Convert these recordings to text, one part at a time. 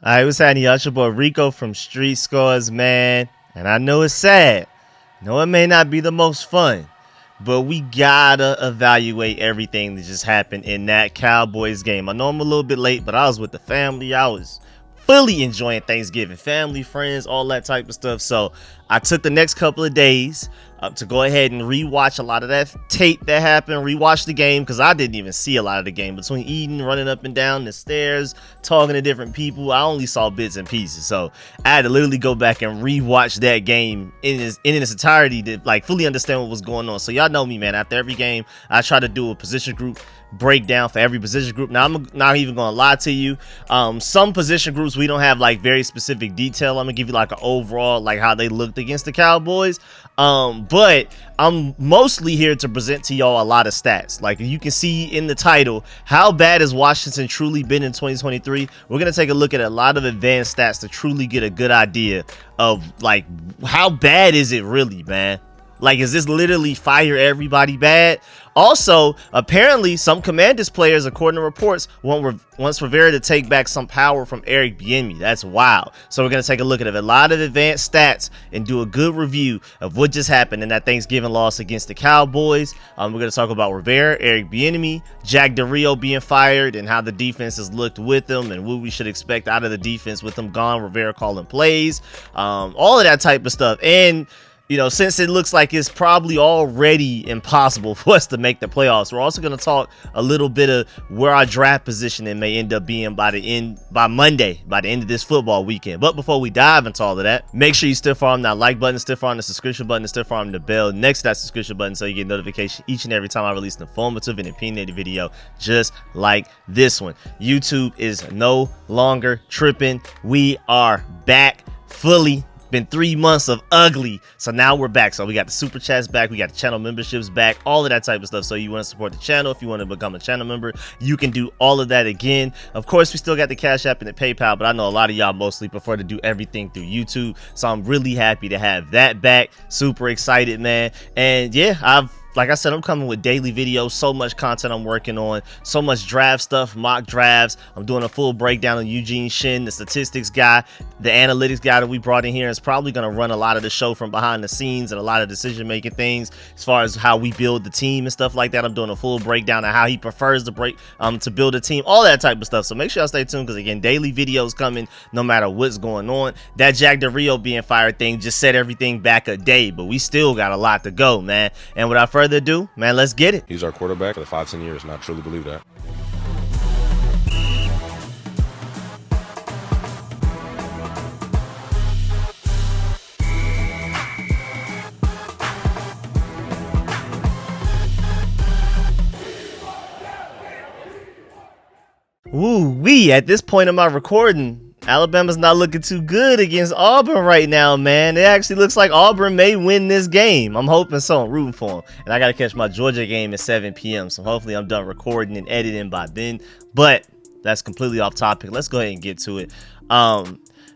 Alright, what's happening, y'all? It's your boy Rico from RicoScores, man. And I know it's sad. No, it may not be the most fun, but we gotta evaluate everything that just happened in that Cowboys game. I know I'm a little bit late, but I was with the family. I was fully enjoying Thanksgiving, family, friends, all that type of stuff. So I took the next couple of days to go ahead and rewatch a lot of that tape that happened, rewatch the game, because I didn't even see a lot of the game. Between eating, running up and down the stairs, talking to different people, I only saw bits and pieces. So I had to literally go back and rewatch that game in its entirety to like fully understand what was going on. So y'all know me, man. After every game, I try to do a position group breakdown for every position group. Now I'm not even gonna lie to you, some position groups we don't have like very specific detail. I'm gonna give you like an overall, like how they looked against the Cowboys, but I'm mostly here to present to y'all a lot of stats. Like you can see in the title, how bad has Washington truly been in 2023. We're gonna take a look at a lot of advanced stats to truly get a good idea of like how bad is it really, man. Like, is this literally fire everybody bad? Also, apparently, some Commanders players, according to reports, wants Rivera to take back some power from Bieniemy. That's wild. So we're going to take a look at a lot of advanced stats and do a good review of what just happened in that Thanksgiving loss against the Cowboys. We're going to talk about Rivera, Bieniemy, Jack Del Rio being fired, and how the defense has looked with them, and what we should expect out of the defense with them gone, Rivera calling plays, all of that type of stuff. And you know, since it looks like it's probably already impossible for us to make the playoffs, we're also going to talk a little bit of where our draft positioning may end up being by Monday, by the end of this football weekend. But before we dive into all of that, make sure you stiff arm that like button, stiff arm the subscription button, and stiff arm the bell next to that subscription button so you get notification each and every time I release an informative and opinionated video just like this one. YouTube is no longer tripping. We are back fully. Been 3 months of ugly, so now we're back. So we got the super chats back, we got the channel memberships back, all of that type of stuff. So you want to support the channel, if you want to become a channel member, you can do all of that again. Of course, we still got the Cash App and the PayPal, but I know a lot of y'all mostly prefer to do everything through YouTube, so I'm really happy to have that back. Super excited, man. And yeah, like I said, I'm coming with daily videos, so much content I'm working on, so much draft stuff, mock drafts. I'm doing a full breakdown on Eugene Shin, the statistics guy, the analytics guy that we brought in here is probably going to run a lot of the show from behind the scenes and a lot of decision-making things as far as how we build the team and stuff like that. I'm doing a full breakdown of how he prefers to build a team, all that type of stuff. So make sure y'all stay tuned because, again, daily videos coming no matter what's going on. That Jack Del Rio being fired thing just set everything back a day, but we still got a lot to go, man. And without further ado, man, let's get it. He's our quarterback for the 5-10 years, and I truly believe that. Ooh-wee, at this point in my recording, Alabama's not looking too good against Auburn right now, man. It actually looks like Auburn may win this game. I'm hoping so. I'm rooting for them. And I got to catch my Georgia game at 7 p.m. So hopefully I'm done recording and editing by then. But that's completely off topic. Let's go ahead and get to it.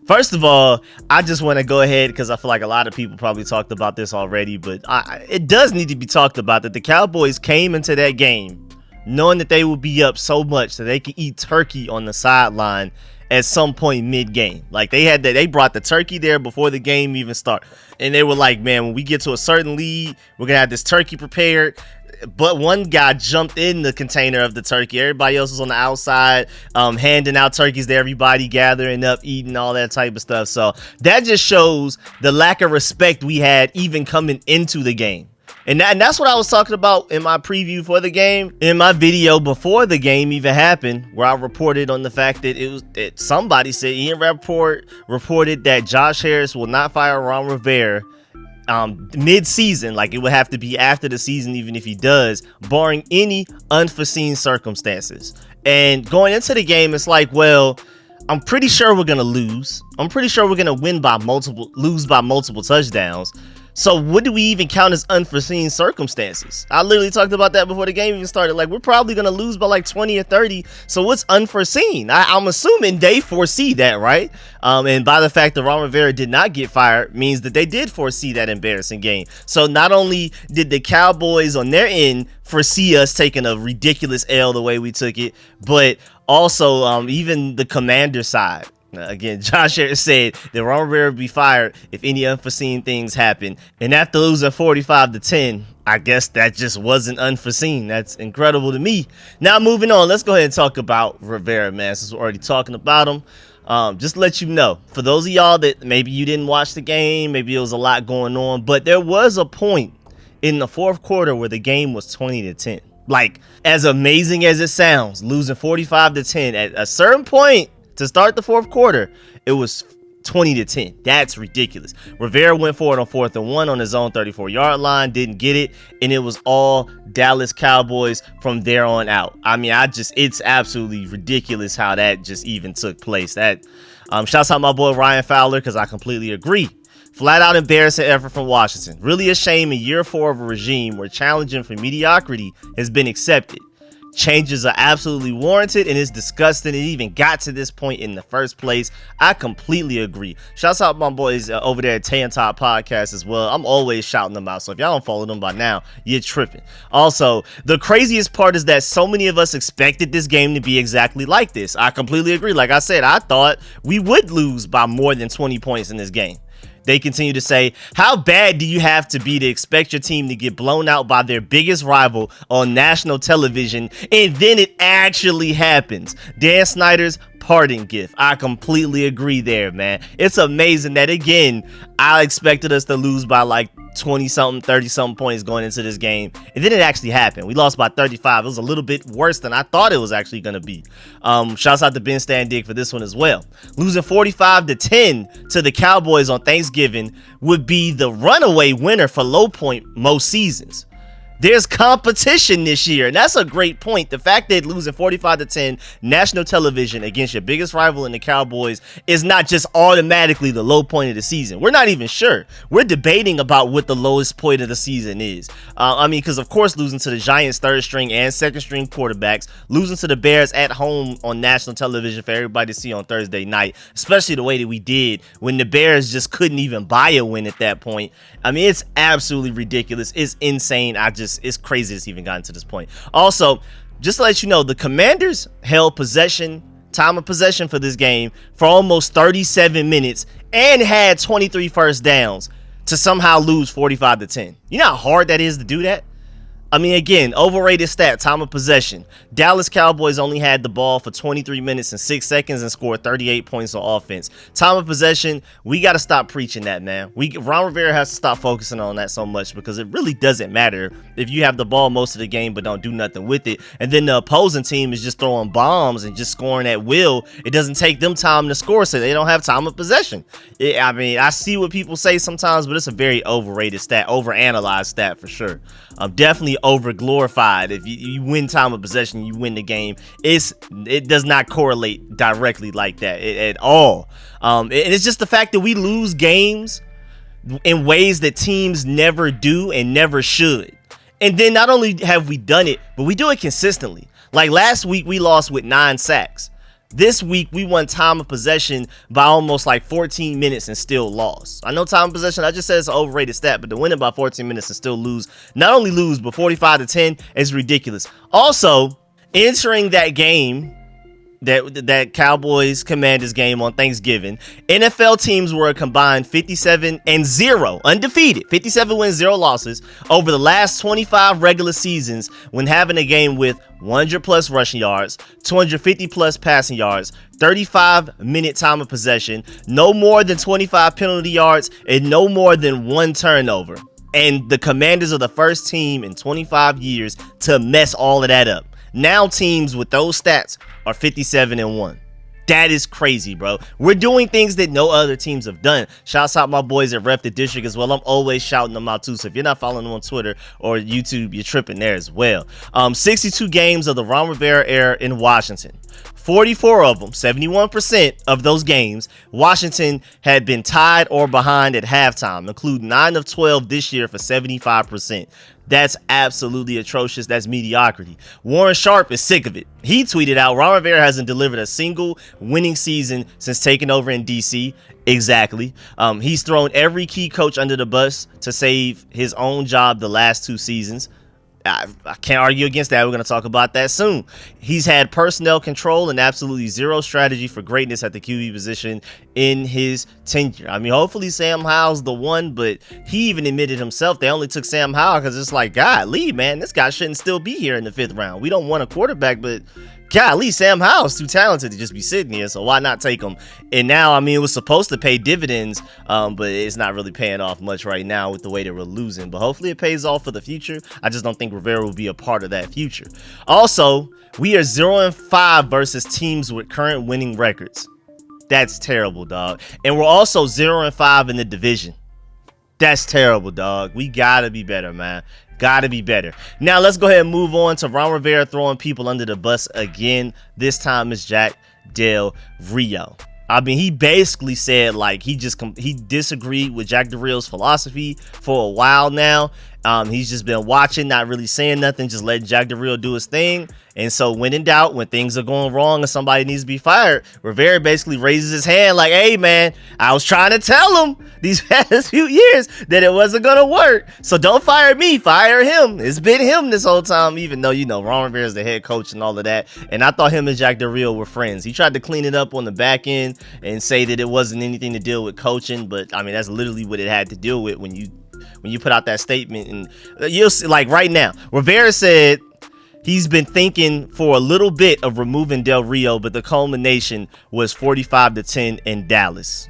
First of all, I just want to go ahead because I feel like a lot of people probably talked about this already. But it does need to be talked about that the Cowboys came into that game knowing that they would be up so much that they could eat turkey on the sideline at some point mid-game. Like they brought the turkey there before the game even started, and they were like, man, when we get to a certain lead, we're gonna have this turkey prepared. But one guy jumped in the container of the turkey. Everybody else was on the outside, handing out turkeys to everybody, gathering up, eating, all that type of stuff. So that just shows the lack of respect we had even coming into the game. And that's what I was talking about in my preview for the game, in my video before the game even happened, where I reported on the fact that somebody said Ian Rappaport reported that Josh Harris will not fire Ron Rivera mid-season. Like, it would have to be after the season, even if he does, barring any unforeseen circumstances. And going into the game, it's like, well, I'm pretty sure we're gonna lose. I'm pretty sure we're gonna lose by multiple touchdowns. So what do we even count as unforeseen circumstances? I literally talked about that before the game even started. Like, we're probably going to lose by like 20 or 30. So what's unforeseen? I'm assuming they foresee that, right? And by the fact that Ron Rivera did not get fired means that they did foresee that embarrassing game. So not only did the Cowboys on their end foresee us taking a ridiculous L the way we took it, but also even the Commander side. Again, Josh Harris said that Ron Rivera would be fired if any unforeseen things happen. And after losing 45-10, I guess that just wasn't unforeseen. That's incredible to me. Now, moving on, let's go ahead and talk about Rivera, man, since we're already talking about him. Just to let you know, for those of y'all that maybe you didn't watch the game, maybe it was a lot going on, but there was a point in the fourth quarter where the game was 20-10. Like, as amazing as it sounds, losing 45-10 at a certain point to start the fourth quarter, it was 20-10. That's ridiculous. Rivera went for it on 4th and 1 on his own 34-yard line, didn't get it, and it was all Dallas Cowboys from there on out. I mean, it's absolutely ridiculous how that just even took place. That shouts out my boy Ryan Fowler, because I completely agree. Flat out embarrassing effort from Washington. Really a shame in year 4 of a regime where challenging for mediocrity has been accepted. Changes are absolutely warranted, and it's disgusting it even got to this point in the first place. I completely agree. Shouts out my boys over there at Tay and Top Podcast as well. I'm always shouting them out, so if y'all don't follow them by now, you're tripping. Also, the craziest part is that so many of us expected this game to be exactly like this. I completely agree. Like I said, I thought we would lose by more than 20 points in this game. They continue to say, how bad do you have to be to expect your team to get blown out by their biggest rival on national television? And then it actually happens. Dan Snyder's parting gift. I completely agree there, man. It's amazing that, again, I expected us to lose by like 20-something, 30-something points going into this game. And then it actually happened. We lost by 35. It was a little bit worse than I thought it was actually going to be. Shouts out to Ben Standig for this one as well. Losing 45-10 to the Cowboys on Thanksgiving would be the runaway winner for low point most seasons. There's competition this year, and that's a great point. The fact that losing 45-10 national television against your biggest rival in the Cowboys is not just automatically the low point of the season. We're not even sure. We're debating about what the lowest point of the season is. Because of course, losing to the Giants' third string and second string quarterbacks, losing to the Bears at home on national television for everybody to see on Thursday night, especially the way that we did when the Bears just couldn't even buy a win at that point. I mean, it's absolutely ridiculous. It's insane. It's crazy it's even gotten to this point. Also, just to let you know, the Commanders held time of possession for this game for almost 37 minutes and had 23 first downs to somehow lose 45-10. You know how hard that is to do that? I mean, again, overrated stat, time of possession. Dallas Cowboys only had the ball for 23 minutes and 6 seconds and scored 38 points on offense. Time of possession, we got to stop preaching that, man. Ron Rivera has to stop focusing on that so much, because it really doesn't matter if you have the ball most of the game but don't do nothing with it. And then the opposing team is just throwing bombs and just scoring at will. It doesn't take them time to score, so they don't have time of possession. I see what people say sometimes, but it's a very overrated stat, overanalyzed stat for sure. Definitely over glorified. If you win time of possession, you win the game. It does not correlate directly like that at all. And it's just the fact that we lose games in ways that teams never do and never should. And then not only have we done it, but we do it consistently. Like last week, we lost with 9 sacks. This week, we won time of possession by almost like 14 minutes and still lost. I know time of possession, I just said it's an overrated stat, but to win it by 14 minutes and still lose, not only lose, but 45-10 is ridiculous. Also, entering that game, that Cowboys Commanders game on Thanksgiving, NFL teams were a combined 57-0, undefeated, 57 wins, 0 losses over the last 25 regular seasons, when having a game with 100 plus rushing yards, 250 plus passing yards, 35-minute time of possession, no more than 25 penalty yards, and no more than 1 turnover. And the Commanders are the first team in 25 years to mess all of that up. Now teams with those stats are 57-1. That is crazy, bro. We're doing things that no other teams have done. Shouts out my boys at Rep the District as well. I'm always shouting them out too. So if you're not following them on Twitter or YouTube, you're tripping there as well. 62 games of the Ron Rivera era in Washington. 44 of them, 71% of those games, Washington had been tied or behind at halftime, including 9 of 12 this year for 75%. That's absolutely atrocious. That's mediocrity. Warren Sharp is sick of it. He tweeted out, Ron Rivera hasn't delivered a single winning season since taking over in DC. Exactly. He's thrown every key coach under the bus to save his own job the last 2 seasons. I can't argue against that. We're going to talk about that soon. He's had personnel control and absolutely zero strategy for greatness at the QB position in his tenure. I mean, hopefully Sam Howell's the one, but he even admitted himself they only took Sam Howell because it's like, golly, man, this guy shouldn't still be here in the 5th round. We don't want a quarterback, but golly, Sam Howell's too talented to just be sitting here, so why not take him? And now, I mean, it was supposed to pay dividends, but it's not really paying off much right now with the way that we're losing. But hopefully it pays off for the future. I just don't think Rivera will be a part of that future. Also, we are 0-5 versus teams with current winning records. That's terrible, dog. And we're also 0-5 in the division. That's terrible, dog. We gotta be better, man. Gotta be better. Now let's go ahead and move on to Ron Rivera throwing people under the bus again. This time it's Jack Del Rio. I mean, he basically said like he disagreed with Jack Del Rio's philosophy for a while now. He's just been watching, not really saying nothing, just letting Jack Del Rio do his thing. And so when in doubt, when things are going wrong and somebody needs to be fired, Rivera basically raises his hand like, hey, man, I was trying to tell him these past few years that it wasn't going to work. So don't fire me, fire him. It's been him this whole time, even though, you know, Ron Rivera is the head coach and all of that. And I thought him and Jack Del Rio were friends. He tried to clean it up on the back end and say that it wasn't anything to deal with coaching. But, I mean, that's literally what it had to deal with when you put out that statement. And you'll see, like right now, Rivera said he's been thinking for a little bit of removing Del Rio, but the culmination was 45-10 in Dallas.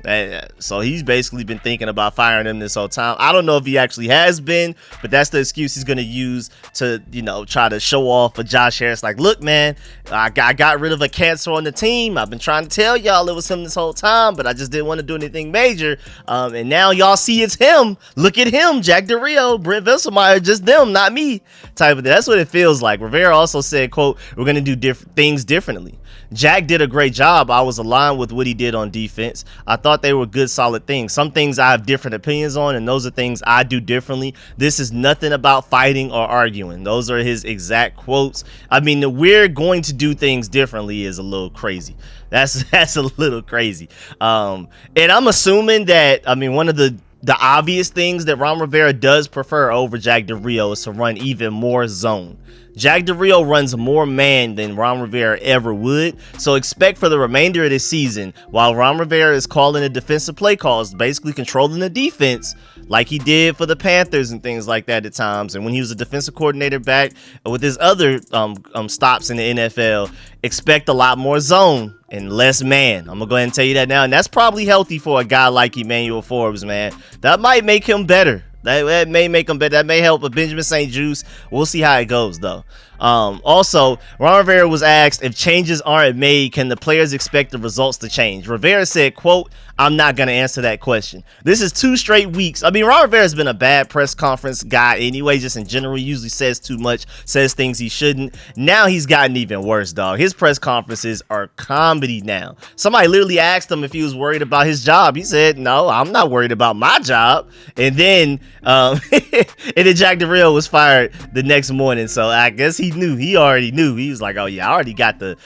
So he's basically been thinking about firing him this whole time. I don't know if he actually has been, but that's the excuse he's going to use to, you know, try to show off for Josh Harris. Like, look, man, I got rid of a cancer on the team. I've been trying to tell y'all it was him this whole time, but I just didn't want to do anything major. And now y'all see it's him. Look at him, Jack Del Rio, Brent Vesselmeyer, just them, not me. Type of thing. That's what it feels like. Rivera also said, quote, we're going to do things differently. Jack did a great job. I was aligned with what he did on defense. I thought they were good, solid things. Some things I have different opinions on, and those are things I do differently. This is nothing about fighting or arguing. Those are his exact quotes. I mean, we're going to do things differently is a little crazy. That's a little crazy. And I'm assuming that, I mean, one of the obvious things that Ron Rivera does prefer over Jack Del Rio is to run even more zone. Jack Del Rio runs more man than Ron Rivera ever would, so expect for the remainder of this season, while Ron Rivera is calling the defensive play calls, basically controlling the defense like he did for the Panthers and things like that at times, and when he was a defensive coordinator back with his other stops in the NFL, expect a lot more zone and less man. I'm gonna go ahead and tell you that now, and that's probably healthy for a guy like Emmanuel Forbes, man. That might make him better. That may make him better. That may help with Benjamin St. Juste. We'll see how it goes, though. Also, Ron Rivera was asked if changes aren't made, can the players expect the results to change? Rivera said, quote, I'm not going to answer that question. This is 2 straight weeks. I mean, Ron Rivera's been a bad press conference guy anyway, just in general. He usually says too much, says things he shouldn't. Now he's gotten even worse, dog. His press conferences are comedy now. Somebody literally asked him if he was worried about his job. He said, no, I'm not worried about my job. And then Jack Del Rio was fired the next morning. So I guess he knew. He already knew. He was like, oh yeah, I already got the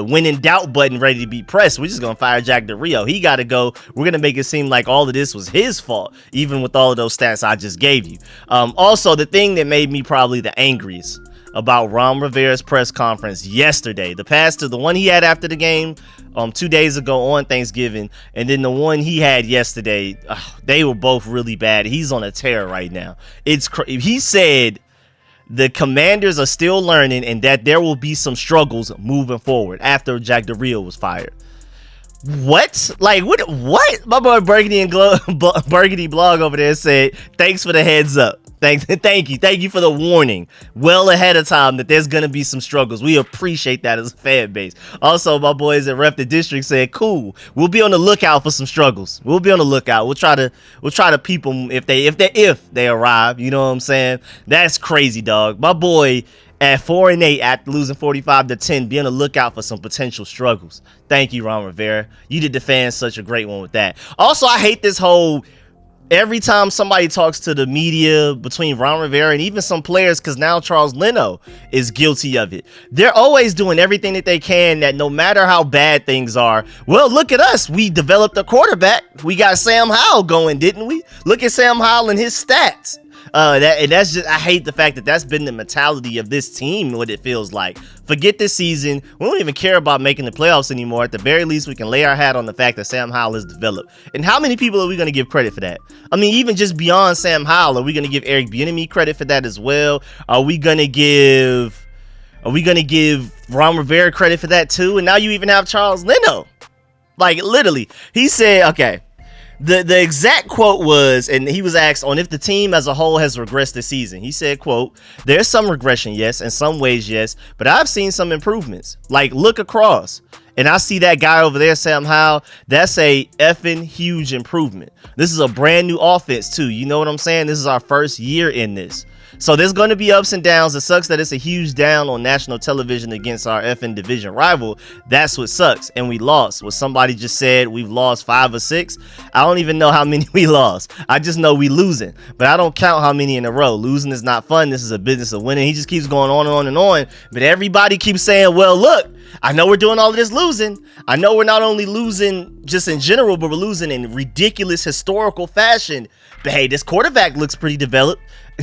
when in doubt button ready to be pressed. We're just gonna fire Jack Del Rio. He gotta go. We're gonna make it seem like all of this was his fault, even with all of those stats I just gave you. Also, the thing that made me probably the angriest about Ron Rivera's press conference yesterday, the one he had after the game 2 days ago on Thanksgiving, and then the one he had yesterday, they were both really bad. He's on a tear right now. He said the Commanders are still learning and that there will be some struggles moving forward after Jack Del Rio was fired. What? Like, what? My boy Burgundy Blog over there said, thanks for the heads up. Thank you for the warning well ahead of time that there's gonna be some struggles. We appreciate that as a fan base. Also, my boys at Rep the District said, cool, we'll be on the lookout for some struggles. We'll be on the lookout. We'll try to peep them if they arrive. You know what I'm saying? That's crazy, dog. My boy at 4-8 after losing 45-10, be on the lookout for some potential struggles. Thank you, Ron Rivera. You did the fans such a great one with that. Also, I hate this whole, every time somebody talks to the media between Ron Rivera and even some players, because now Charles Leno is guilty of it. They're always doing everything that they can, that no matter how bad things are, well, look at us. We developed a quarterback. We got Sam Howell going, didn't we? Look at Sam Howell and his stats. That's just, I hate the fact that that's been the mentality of this team. What it feels like. Forget this season. We don't even care about making the playoffs anymore. At the very least, we can lay our hat on the fact that Sam Howell has developed. And how many people are we going to give credit for that? I mean, even just beyond Sam Howell, are we going to give Eric Bieniemy credit for that as well? Are we going to give Ron Rivera credit for that too? And now you even have Charles Leno. Like, literally, he said, okay. The exact quote was, and he was asked on if the team as a whole has regressed this season. He said, quote, "There's some regression, yes, in some ways, yes, but I've seen some improvements. Like, look across. And I see that guy over there, Sam Howell. That's a effing huge improvement. This is a brand new offense, too. You know what I'm saying? This is our first year in this. So there's going to be ups and downs. It sucks that it's a huge down on national television against our effing division rival. That's what sucks. And we lost. What somebody just said, we've lost 5 or 6. I don't even know how many we lost. I just know we losing. But I don't count how many in a row. Losing is not fun. This is a business of winning. He just keeps going on and on and on. But everybody keeps saying, well, look, I know we're doing all of this losing. I know we're not only losing just in general, but we're losing in ridiculous historical fashion. But hey, this quarterback looks pretty developed.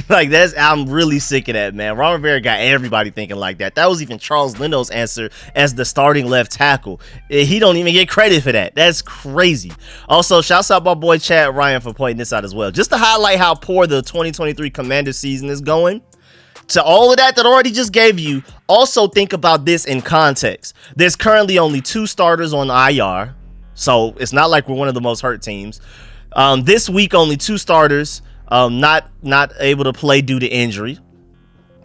Like, I'm really sick of that, man. Ron Rivera got everybody thinking like that. That was even Charles Leno's answer as the starting left tackle. He don't even get credit for that. That's crazy. Also, shouts out my boy Chad Ryan for pointing this out as well. Just to highlight how poor the 2023 Commanders season is going. To all of that I already just gave you, also think about this in context. There's currently only 2 starters on IR, so it's not like we're one of the most hurt teams. This week, only 2 starters not able to play due to injury.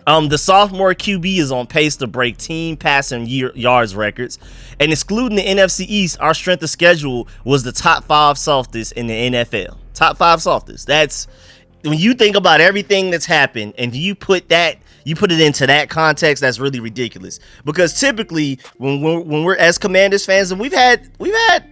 The sophomore QB is on pace to break team passing yards records. And excluding the NFC East, our strength of schedule was the top 5 softest in the NFL. Top 5 softest. That's when you think about everything that's happened and you put it into that context, that's really ridiculous. Because typically when we're as Commanders fans, and we've had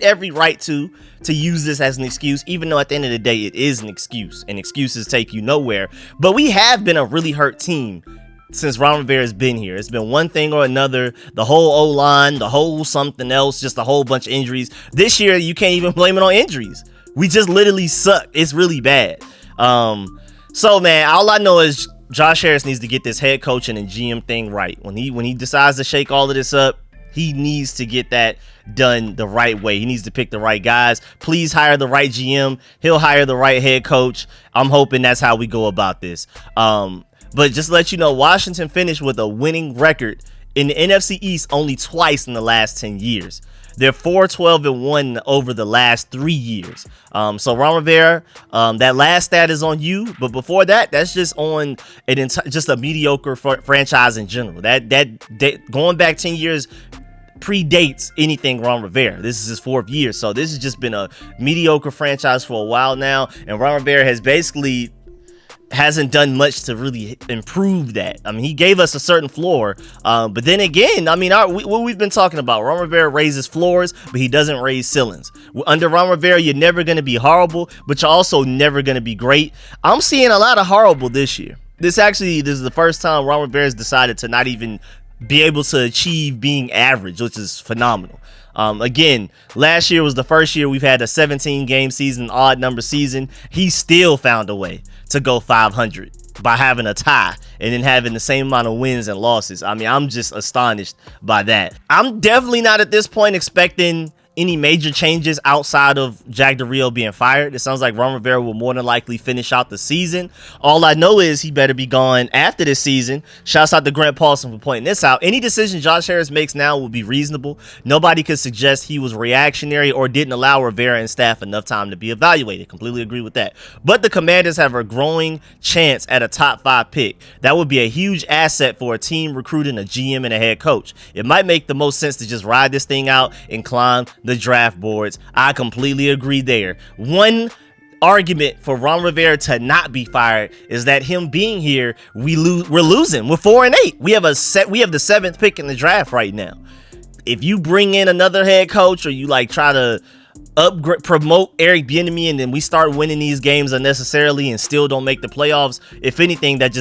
every right to use this as an excuse, even though at the end of the day it is an excuse and excuses take you nowhere. But we have been a really hurt team since Ron Rivera's been here. It's been one thing or another, the whole O-line, the whole something else, just a whole bunch of injuries. This year you can't even blame it on injuries. We just literally suck. It's really bad. So man, all I know is Josh Harris needs to get this head coaching and GM thing right. When he decides to shake all of this up, he needs to get that done the right way. He needs to pick the right guys. Please hire the right GM. He'll hire the right head coach. I'm hoping that's how we go about this. But just to let you know, Washington finished with a winning record in the NFC East only twice in the last 10 years. They're 4-12-1 over the last 3 years. So Ron Rivera, that last stat is on you, but before that, that's just on just a mediocre franchise in general. That going back 10 years predates anything Ron Rivera. This is his 4th year, so this has just been a mediocre franchise for a while now, and Ron Rivera has basically hasn't done much to really improve that. I mean, he gave us a certain floor, but then again, I mean, what we've been talking about, Ron Rivera raises floors, but he doesn't raise ceilings. Under Ron Rivera, you're never going to be horrible, but you're also never going to be great. I'm seeing a lot of horrible this year. This is the first time Ron Rivera's decided to not even be able to achieve being average, which is phenomenal. Again, last year was the first year we've had a 17 game season, odd number season. He still found a way to go 500 by having a tie and then having the same amount of wins and losses. I mean, I'm just astonished by that. I'm definitely not at this point expecting any major changes outside of Jack Del Rio being fired. It sounds like Ron Rivera will more than likely finish out the season. All I know is he better be gone after this season. Shouts out to Grant Paulson for pointing this out. Any decision Josh Harris makes now will be reasonable. Nobody could suggest he was reactionary or didn't allow Rivera and staff enough time to be evaluated. Completely agree with that. But the Commanders have a growing chance at a top 5 pick. That would be a huge asset for a team recruiting a GM and a head coach. It might make the most sense to just ride this thing out and climb the draft boards. I completely agree there. One argument for Ron Rivera to not be fired is that him being here, we're losing. We're 4-8. We have the 7th pick in the draft right now. If you bring in another head coach or you like try to upgrade, promote Eric Bieniemy, and then we start winning these games unnecessarily and still don't make the playoffs, if anything, that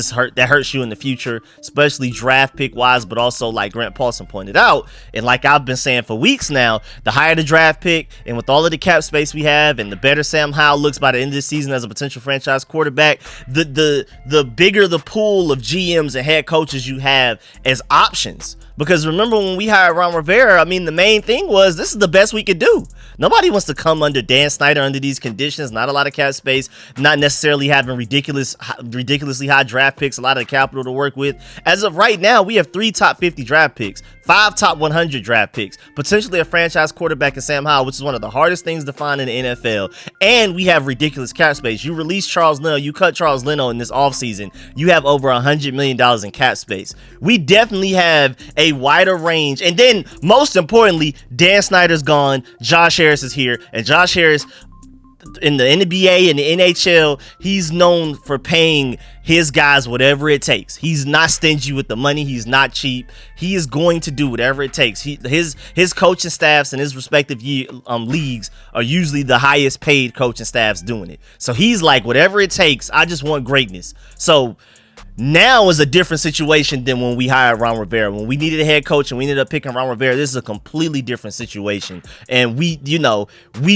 hurts you in the future, especially draft pick wise, but also like Grant Paulson pointed out, and like I've been saying for weeks now, the higher the draft pick, and with all of the cap space we have, and the better Sam Howell looks by the end of the season as a potential franchise quarterback, the bigger the pool of GMs and head coaches you have as options. Because remember when we hired Ron Rivera, I mean, the main thing was this is the best we could do. Nobody wants to come under Dan Snyder under these conditions. Not a lot of cap space, not necessarily having ridiculously high draft picks, a lot of capital to work with. As of right now, we have 3 top 50 draft picks, 5 top 100 draft picks, potentially a franchise quarterback in Sam Howell, which is one of the hardest things to find in the NFL. And we have ridiculous cap space. You release Charles Leno, you cut Charles Leno in this offseason, you have over $100 million in cap space. We definitely have a wider range. And then, most importantly, Dan Snyder's gone, Josh Harris is here, and Josh Harris in the NBA and the NHL, he's known for paying his guys whatever it takes. He's not stingy with the money. He's not cheap. He is going to do whatever it takes. His coaching staffs and his respective leagues are usually the highest paid coaching staffs doing it. So he's like, whatever it takes, I just want greatness. So now is a different situation than when we hired Ron Rivera. When we needed a head coach and we ended up picking Ron Rivera, this is a completely different situation. And we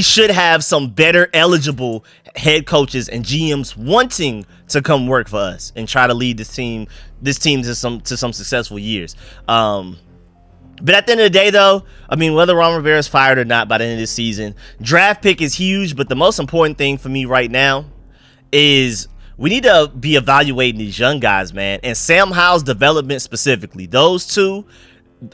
should have some better eligible head coaches and GMs wanting to come work for us and try to lead this team to some successful years. But at the end of the day, though, I mean, whether Ron Rivera is fired or not by the end of this season, draft pick is huge. But the most important thing for me right now is we need to be evaluating these young guys, man, and Sam Howell's development specifically. Those two,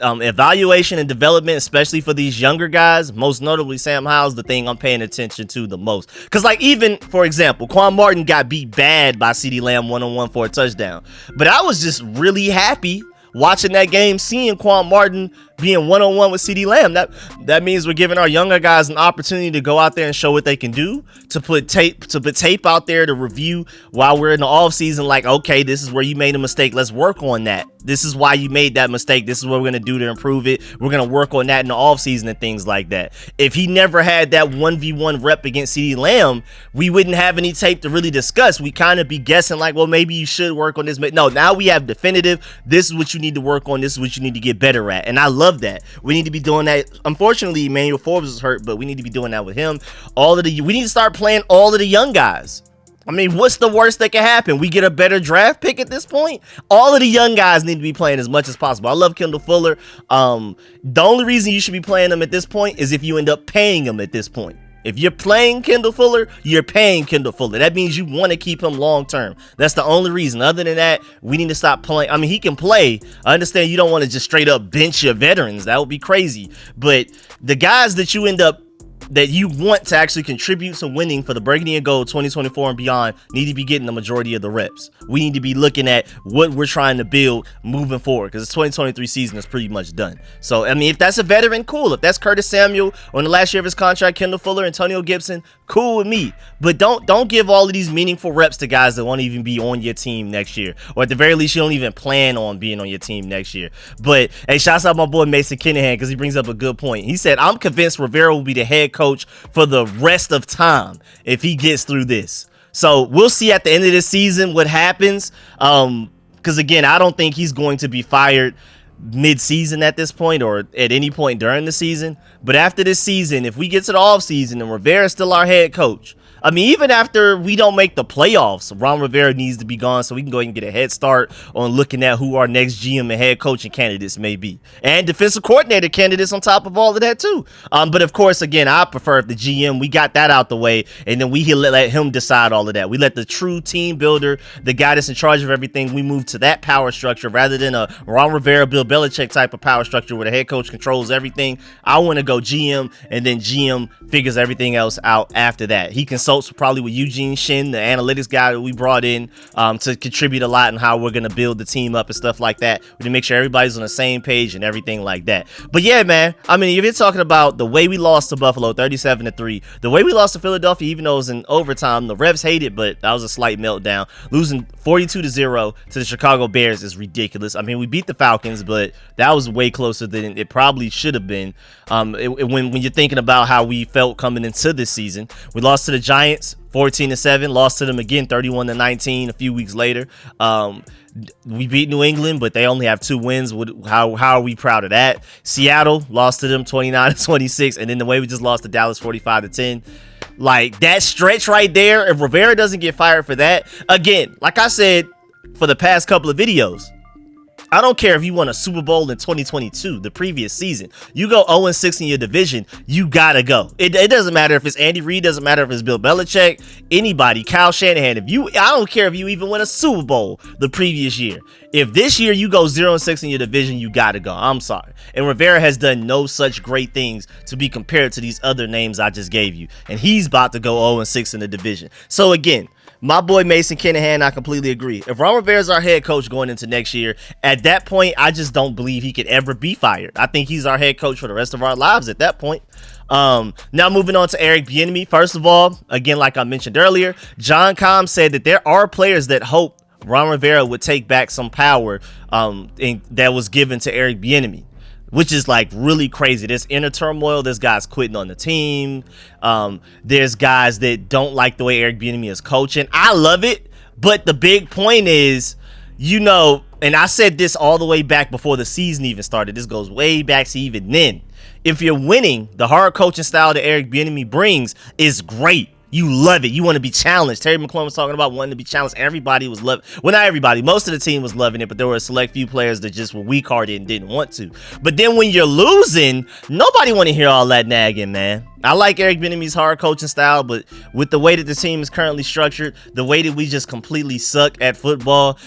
evaluation and development, especially for these younger guys, most notably Sam Howell's the thing I'm paying attention to the most. Because, like, even, for example, Quan Martin got beat bad by CeeDee Lamb one-on-one for a touchdown. But I was just really happy watching that game, seeing Quan Martin being one-on-one with CeeDee Lamb. That means we're giving our younger guys an opportunity to go out there and show what they can do, to put tape out there to review while we're in the off season. Like, okay, this is where you made a mistake. Let's work on that. This is why you made that mistake. This is what we're going to do to improve it. We're going to work on that in the off season and things like that. If he never had that 1v1 rep against CeeDee Lamb, we wouldn't have any tape to really discuss. We kind of be guessing like, well, maybe you should work on this. No, now we have definitive. This is what you need to work on. This is what you need to get better at. And I love that. We need to be doing that. Unfortunately, Emmanuel Forbes is hurt, but we need to be doing that with him. We need to start playing all of the young guys. I mean, what's the worst that can happen? We get a better draft pick at this point. All of the young guys need to be playing as much as possible. I love Kendall Fuller. The only reason you should be playing him at this point is if you end up paying him at this point. If you're playing Kendall Fuller, you're paying Kendall Fuller. That means you want to keep him long term. That's the only reason. Other than that, we need to stop playing. I mean, he can play. I understand you don't want to just straight up bench your veterans. That would be crazy. But the guys that you want to actually contribute to winning for the Burgundy and Gold 2024 and beyond need to be getting the majority of the reps. We need to be looking at what we're trying to build moving forward, because the 2023 season is pretty much done. So, I mean, if that's a veteran, cool. If that's Curtis Samuel on the last year of his contract, Kendall Fuller, Antonio Gibson, cool with me. But don't give all of these meaningful reps to guys that won't even be on your team next year, or at the very least, you don't even plan on being on your team next year. But hey, shouts out my boy Mason Kinahan, because he brings up a good point. He said, I'm convinced Rivera will be the head coach for the rest of time if he gets through this. So we'll see at the end of this season what happens. Because again, I don't think he's going to be fired mid-season at this point or at any point during the season. But after this season, if we get to the off season and Rivera's still our head coach, I mean, even after we don't make the playoffs, Ron Rivera needs to be gone so we can go ahead and get a head start on looking at who our next GM and head coaching candidates may be. And defensive coordinator candidates on top of all of that too. But of course, again, I prefer if the GM, we got that out the way, and then we let him decide all of that. We let the true team builder, the guy that's in charge of everything, we move to that power structure rather than a Ron Rivera, Bill Belichick type of power structure where the head coach controls everything. I want to go GM, and then GM figures everything else out after that. He consult consults probably with Eugene Shin, the analytics guy that we brought in to contribute a lot in how we're going to build the team up and stuff like that. We need to make sure everybody's on the same page and everything like that. But yeah, man, I mean, if you're talking about the way we lost to Buffalo 37-3, the way we lost to Philadelphia, even though it was in overtime, the refs hate it, but that was a slight meltdown. Losing 42-0 to the Chicago Bears is ridiculous. I mean, we beat the Falcons, but that was way closer than it probably should have been. When you're thinking about how we felt coming into this season, we lost to the Giants 14-7, lost to them again 31-19 a few weeks later. We beat New England, but they only have 2 wins. How are we proud of that? Seattle lost to them 29-26, and then the way we just lost to Dallas 45-10. Like, that stretch right there, if Rivera doesn't get fired for that, again, like I said for the past couple of videos, I don't care if you won a Super Bowl in 2022, the previous season. You go 0-6 in your division, you gotta go. It doesn't matter if it's Andy Reid, doesn't matter if it's Bill Belichick, anybody, Kyle Shanahan. I don't care if you even win a Super Bowl the previous year. If this year you go 0-6 in your division, you gotta go. I'm sorry. And Rivera has done no such great things to be compared to these other names I just gave you. And he's about to go 0-6 in the division. So again, my boy Mason Kinahan, I completely agree. If Ron Rivera is our head coach going into next year, at that point, I just don't believe he could ever be fired. I think he's our head coach for the rest of our lives at that point. Now moving on to Eric Bieniemy. First of all, again, like I mentioned earlier, John Comm said that there are players that hope Ron Rivera would take back some power that was given to Eric Bieniemy, which is like really crazy. There's inner turmoil. There's guys quitting on the team. There's guys that don't like the way Eric Bieniemy is coaching. I love it, but the big point is, and I said this all the way back before the season even started. This goes way back to even then. If you're winning, the hard coaching style that Eric Bieniemy brings is great. You love it. You want to be challenged. Terry McLaurin was talking about wanting to be challenged. Everybody was loving. Well, not everybody. Most of the team was loving it, but there were a select few players that just were weak-hearted and didn't want to. But then when you're losing, nobody want to hear all that nagging, man. I like Eric Bieniemy's hard coaching style, but with the way that the team is currently structured, the way that we just completely suck at football,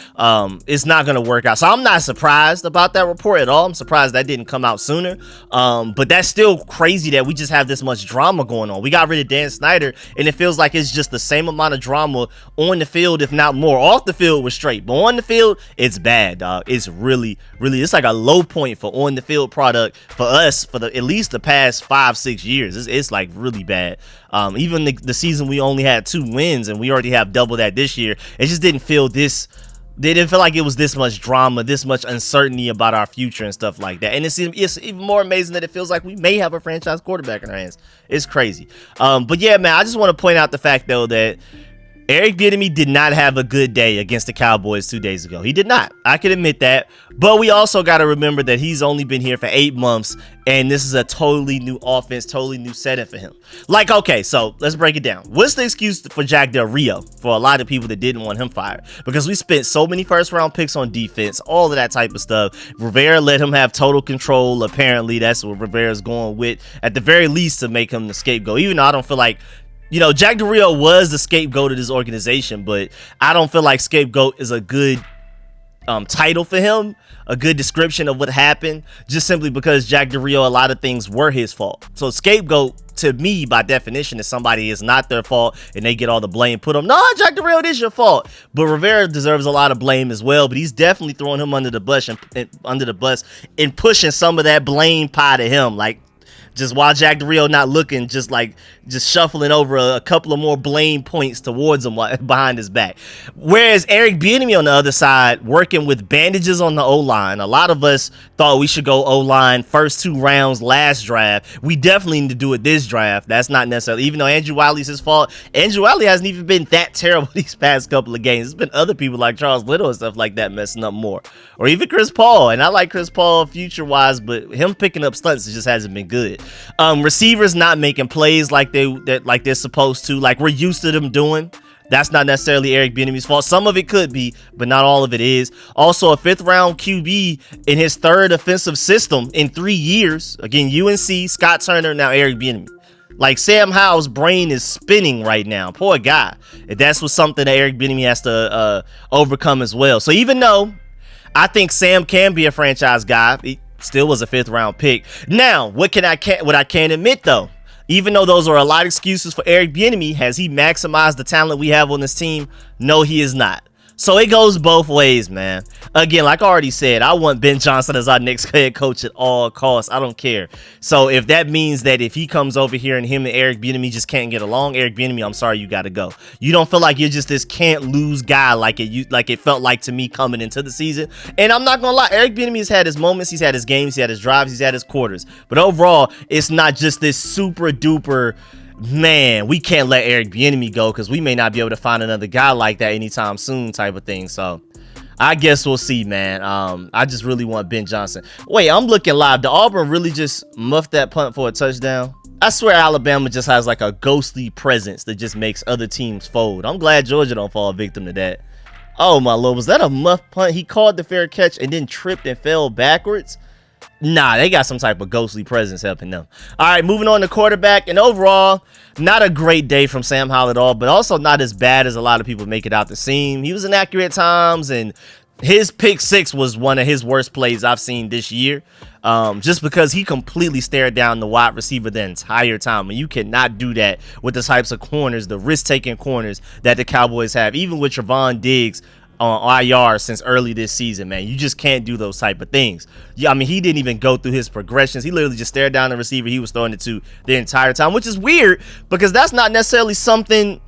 it's not going to work out. So I'm not surprised about that report at all. I'm surprised that didn't come out sooner. But that's still crazy that we just have this much drama going on. We got rid of Dan Snyder, and it feels like it's just the same amount of drama on the field, if not more. Off the field was straight, but on the field, it's bad, dog. It's really, it's like a low point for on the field product for us for at least the past 5-6 years. It's like really bad. Even the season we only had 2 wins and we already have double that this year. It just didn't feel they didn't feel like it was this much drama, this much uncertainty about our future and stuff like that. And it's even more amazing that it feels like we may have a franchise quarterback in our hands. It's crazy. But yeah, man, I just want to point out the fact though that Eric Bieniemy did not have a good day against the Cowboys 2 days ago. He did not. I can admit that. But we also got to remember that he's only been here for 8 months, and this is a totally new offense, totally new setting for him. Like, okay, so let's break it down. What's the excuse for Jack Del Rio for a lot of people that didn't want him fired? Because we spent so many first-round picks on defense, all of that type of stuff. Rivera let him have total control. Apparently, that's what Rivera's going with, at the very least, to make him the scapegoat. Even though I don't feel like Jack Del Rio was the scapegoat of this organization, but I don't feel like scapegoat is a good title for him, a good description of what happened, just simply because Jack Del Rio, a lot of things were his fault. So scapegoat, to me, by definition, is somebody is not their fault and they get all the blame put on. No, Jack Del Rio, it is your fault. But Rivera deserves a lot of blame as well, but he's definitely throwing him under the bus and pushing some of that blame pie to him. Like, just while Jack Del Rio not looking, just shuffling over a couple of more blame points towards him behind his back. Whereas Eric Bieniemy on the other side, working with bandages on the O-line. A lot of us thought we should go O-line first 2 rounds last draft. We definitely need to do it this draft. That's not necessarily, even though Andrew Wiley's his fault. Andrew Wiley hasn't even been that terrible these past couple of games. It's been other people like Charles Little and stuff like that messing up more. Or even Chris Paul. And I like Chris Paul future-wise, but him picking up stunts just hasn't been good. Receivers not making plays like they're supposed to, like we're used to them doing. That's not necessarily Eric Bieniemy's fault. Some of it could be, but not all of it is. Also, a 5th round QB in his 3rd offensive system in 3 years. Again, UNC, Scott Turner, now Eric Bieniemy. Like, Sam Howell's brain is spinning right now. Poor guy. That's something that Eric Bieniemy has to overcome as well. So even though I think Sam can be a franchise guy, he still was a 5th round pick. Now, what I can't admit though, Even though those are a lot of excuses for Eric Bieniemy, has he maximized the talent we have on this team? No, he is not. So it goes both ways, man. Again, like I already said, I want Ben Johnson as our next head coach at all costs. I don't care. So if that means that if he comes over here and him and Eric Bieniemy just can't get along, Eric Bieniemy, I'm sorry, you got to go. You don't feel like you're just this can't lose guy like it felt like to me coming into the season. And I'm not gonna lie, Eric Bieniemy has had his moments, he's had his games, he had his drives, he's had his quarters. But overall, it's not just this super duper, man, we can't let Eric Bieniemy go because we may not be able to find another guy like that anytime soon type of thing. So I guess we'll see, man. I just really want Ben Johnson. Wait, I'm looking live. Did Auburn really just muff that punt for a touchdown? I swear Alabama just has like a ghostly presence that just makes other teams fold. I'm glad Georgia don't fall victim to that. Oh my lord, was that a muff punt? He called the fair catch and then tripped and fell backwards? Nah, they got some type of ghostly presence helping them. All right, moving on to quarterback. And overall, not a great day from Sam Howell at all, but also not as bad as a lot of people make it out to seem. He was inaccurate at times, and his pick six was one of his worst plays I've seen this year. Just because he completely stared down the wide receiver the entire time. And you cannot do that with the types of corners, the risk-taking corners that the Cowboys have, even with Trevon Diggs on IR since early this season, man. You just can't do those type of things. Yeah, I mean, he didn't even go through his progressions. He literally just stared down the receiver he was throwing it to the entire time, which is weird because that's not necessarily something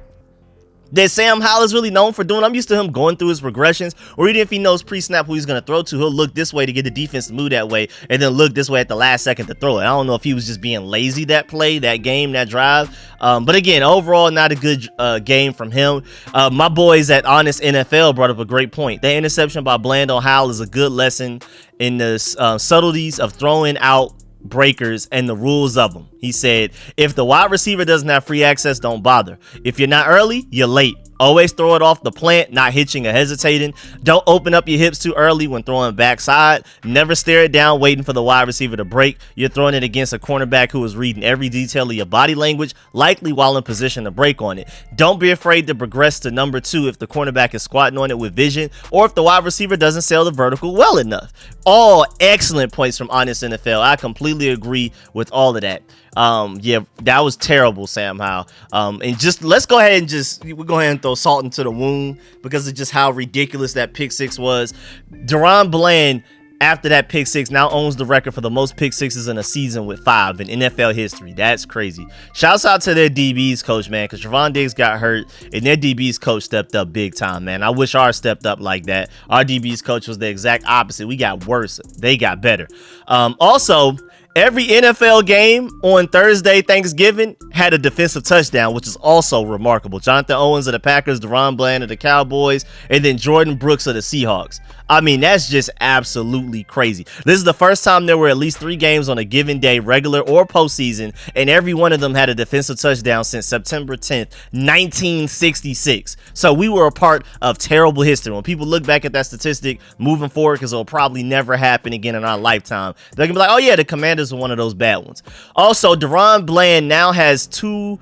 that Sam Howell is really known for doing. I'm used to him going through his progressions, or even if he knows pre-snap who he's going to throw to, he'll look this way to get the defense to move that way, and then look this way at the last second to throw it. I don't know if he was just being lazy that play, that game, that drive. But again, overall, not a good game from him. My boys at Honest NFL brought up a great point. The interception by Bland Howell is a good lesson in the subtleties of throwing out breakers and the rules of them. He said, if the wide receiver doesn't have free access, don't bother. If you're not early, you're late. Always throw it off the plant, not hitching or hesitating. Don't open up your hips too early when throwing backside. Never stare it down waiting for the wide receiver to break. You're throwing it against a cornerback who is reading every detail of your body language, likely while in position to break on it. Don't be afraid to progress to number two if the cornerback is squatting on it with vision, or if the wide receiver doesn't sail the vertical well enough. All excellent points from Honest NFL. I completely agree with all of that. Yeah, that was terrible, Sam Howell. And just let's go ahead and we'll go ahead and throw salt into the wound because of just how ridiculous that pick six was. DaRon Bland, after that pick six, now owns the record for the most pick sixes in a season with 5 in NFL history. That's crazy. Shouts out to their DBs coach, man, because Trevon Diggs got hurt and their DBs coach stepped up big time, man. I wish ours stepped up like that. Our DBs coach was the exact opposite. We got worse. They got better. Also, every NFL game on Thursday, Thanksgiving, had a defensive touchdown, which is also remarkable. Jonathan Owens of the Packers, DaRon Bland of the Cowboys, and then Jordan Brooks of the Seahawks. I mean, that's just absolutely crazy. This is the first time there were at least 3 games on a given day, regular or postseason, and every one of them had a defensive touchdown since September 10th, 1966. So we were a part of terrible history. When people look back at that statistic moving forward, because it'll probably never happen again in our lifetime, they're going to be like, oh yeah, the Commanders are one of those bad ones. Also, DaRon Bland now has 2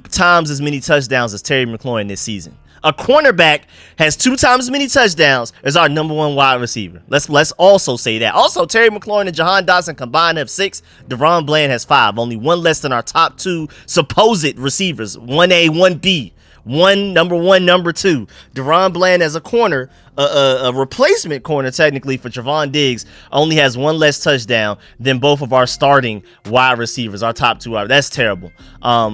times as many touchdowns as Terry McLaurin this season. A cornerback has 2 times as many touchdowns as our number 1 wide receiver. Let's also say that. Also, Terry McLaurin and Jahan Dotson combined have 6. DaRon Bland has 5. Only 1 less than our top 2 supposed receivers. 1A, 1B. Number 1, number 2. DaRon Bland as a corner, a replacement corner technically for Trevon Diggs, only has 1 less touchdown than both of our starting wide receivers, our top 2 That's terrible.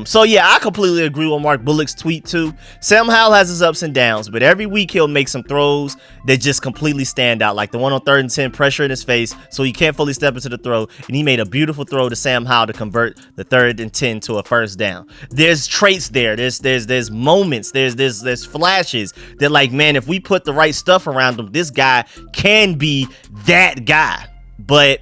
So yeah, I completely agree with Mark Bullock's tweet too. Sam Howell has his ups and downs, but every week he'll make some throws that just completely stand out, like the one on 3rd and 10, pressure in his face, so he can't fully step into the throw, and he made a beautiful throw to Sam Howell to convert the 3rd and 10 to a first down. There's traits there. There's moments. There's flashes that, like, man, if we put the right stuff around him, this guy can be that guy. But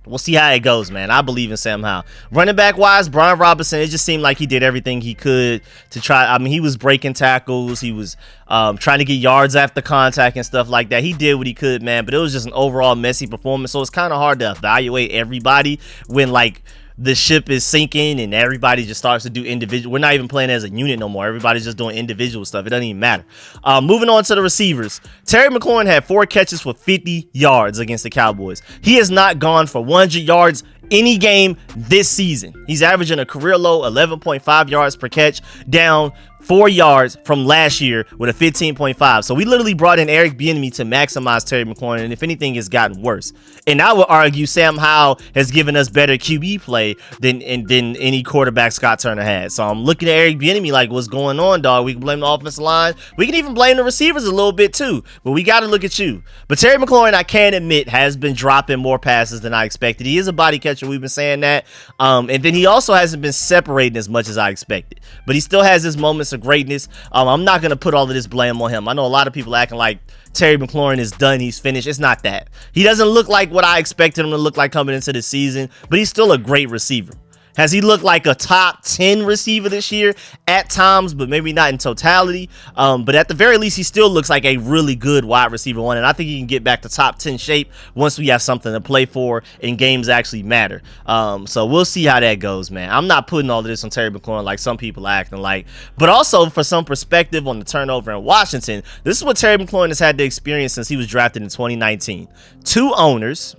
we'll see how it goes, man. I believe in Sam Howell. Running back wise, Brian Robinson, it just seemed like he did everything he could to try. I mean, he was breaking tackles. He was trying to get yards after contact and stuff like that. He did what he could, man, but it was just an overall messy performance. So it's kind of hard to evaluate everybody when, like, the ship is sinking and everybody just starts to do individual. We're not even playing as a unit no more. Everybody's just doing individual stuff. It doesn't even matter. Moving on to the receivers. Terry McLaurin had 4 catches for 50 yards against the Cowboys. He has not gone for 100 yards any game this season. He's averaging a career low 11.5 yards per catch, down 4 yards from last year with a 15.5. So we literally brought in Eric Bieniemy to maximize Terry McLaurin, and if anything, it's gotten worse. And I would argue Sam Howell has given us better QB play than any quarterback Scott Turner had. So I'm looking at Eric Bieniemy like, what's going on, dog? We can blame the offensive line. We can even blame the receivers a little bit too, but we got to look at you. But Terry McLaurin, I can admit, has been dropping more passes than I expected. He is a body catcher. We've been saying that. And then he also hasn't been separating as much as I expected, but he still has his moments of greatness. I'm not going to put all of this blame on him. I know a lot of people acting like Terry McLaurin is done, he's finished. It's not that. He doesn't look like what I expected him to look like coming into the season, but he's still a great receiver. Has he looked like a top 10 receiver this year? At times, but maybe not in totality. But at the very least, he still looks like a really good wide receiver one. And I think he can get back to top 10 shape once we have something to play for and games actually matter. So we'll see how that goes, man. I'm not putting all of this on Terry McLaurin like some people are acting like. But also for some perspective on the turnover in Washington, this is what Terry McLaurin has had to experience since he was drafted in 2019. 2 owners,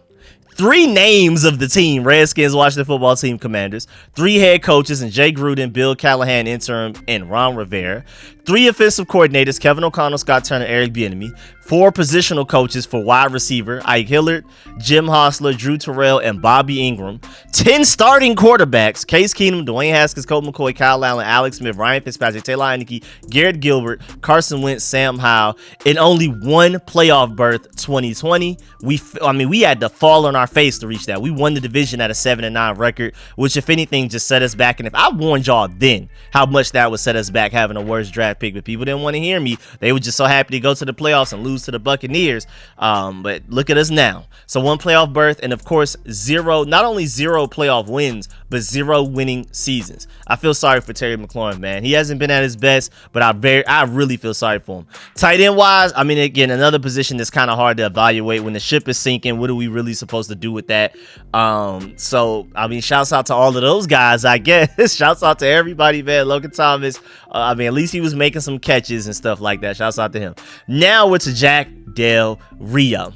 3 names of the team, Redskins, Washington football team, Commanders, 3 head coaches, and Jay Gruden, Bill Callahan, interim, and Ron Rivera, 3 offensive coordinators, Kevin O'Connell, Scott Turner, Eric Bieniemy, 4 positional coaches for wide receiver, Ike Hillard, Jim Hostler, Drew Terrell, and Bobby Ingram, 10 starting quarterbacks, Case Keenum, Dwayne Haskins, Colt McCoy, Kyle Allen, Alex Smith, Ryan Fitzpatrick, Taylor Heineke, Garrett Gilbert, Carson Wentz, Sam Howell, and only 1 playoff berth, 2020. We had to fall on our face to reach that. We won the division at a 7-9 record, which if anything just set us back. And if I warned y'all then how much that would set us back having a worse draft pick, but people didn't want to hear me. They were just so happy to go to the playoffs and lose to the Buccaneers. But look at us now. So 1 playoff berth, and of course not only 0 playoff wins, but 0 winning seasons. I feel sorry for Terry McLaurin, man. He hasn't been at his best, but I really feel sorry for him. Tight end wise, again, another position that's kind of hard to evaluate when the ship is sinking. What are we really supposed to do with that? Shouts out to all of those guys, I guess. Shouts out to everybody, man. Logan Thomas, at least he was making some catches and stuff like that. Shouts out to him. Now we're to Jack Del Rio.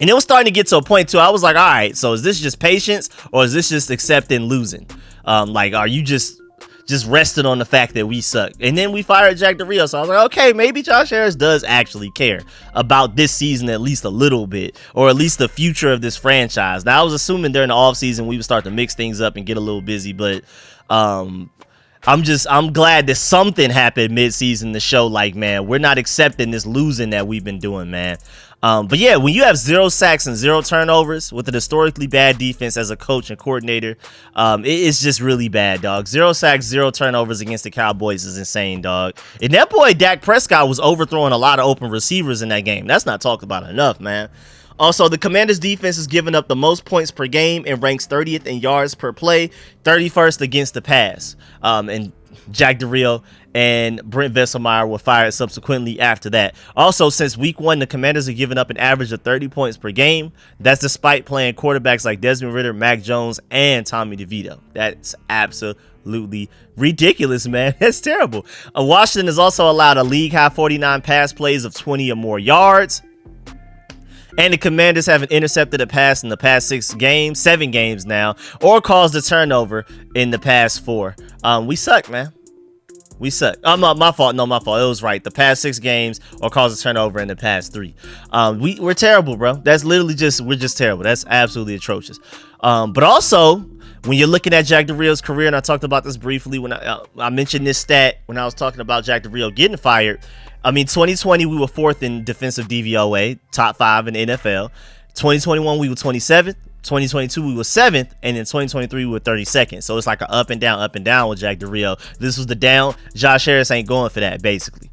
And it was starting to get to a point too. I was like, all right, so is this just patience or is this just accepting losing? Are you just resting on the fact that we suck? And then we fired Jack Del Rio. So I was like, okay, maybe Josh Harris does actually care about this season at least a little bit, or at least the future of this franchise. Now I was assuming during the offseason we would start to mix things up and get a little busy, but I'm glad that something happened mid-season to show like, man, we're not accepting this losing that we've been doing, man. But yeah, when you have 0 sacks and 0 turnovers with an historically bad defense as a coach and coordinator, it's just really bad, dog. 0 sacks, 0 turnovers against the Cowboys is insane, dog. And that boy Dak Prescott was overthrowing a lot of open receivers in that game. That's not talked about enough, man. Also, the Commanders' defense has given up the most points per game and ranks 30th in yards per play, 31st against the pass. And Jack Del Rio and Brent Vesselmeyer were fired subsequently after that. Also, since week 1, the Commanders have given up an average of 30 points per game. That's despite playing quarterbacks like Desmond Ridder, Mac Jones, and Tommy DeVito. That's absolutely ridiculous, man. That's terrible. Washington has also allowed a league-high 49 pass plays of 20 or more yards. And the Commanders haven't intercepted a pass in the past 7 games now, or caused a turnover in the past 4. We suck, man. We suck. My fault. No, my fault. It was right. The past 6 games or caused a turnover in the past 3. We're terrible, bro. That's literally we're just terrible. That's absolutely atrocious. But also, when you're looking at Jack Del Rio's career, and I talked about this briefly when I mentioned this stat when I was talking about Jack Del Rio getting fired. 2020, we were 4th in defensive DVOA, top 5 in the NFL. 2021, we were 27th. 2022, we were 7th. And in 2023, we were 32nd. So it's like an up and down with Jack Del Rio. This was the down. Josh Harris ain't going for that, basically.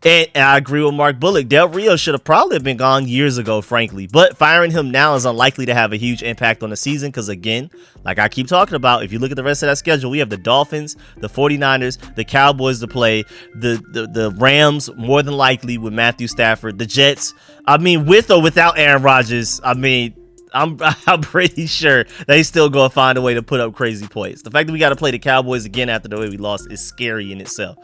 And I agree with Mark Bullock. Del Rio should have probably been gone years ago, frankly. But firing him now is unlikely to have a huge impact on the season because, again, like I keep talking about, if you look at the rest of that schedule, we have the Dolphins, the 49ers, the Cowboys to play, the Rams more than likely with Matthew Stafford, the Jets. With or without Aaron Rodgers, I'm pretty sure they still gonna find a way to put up crazy points. The fact that we got to play the Cowboys again after the way we lost is scary in itself.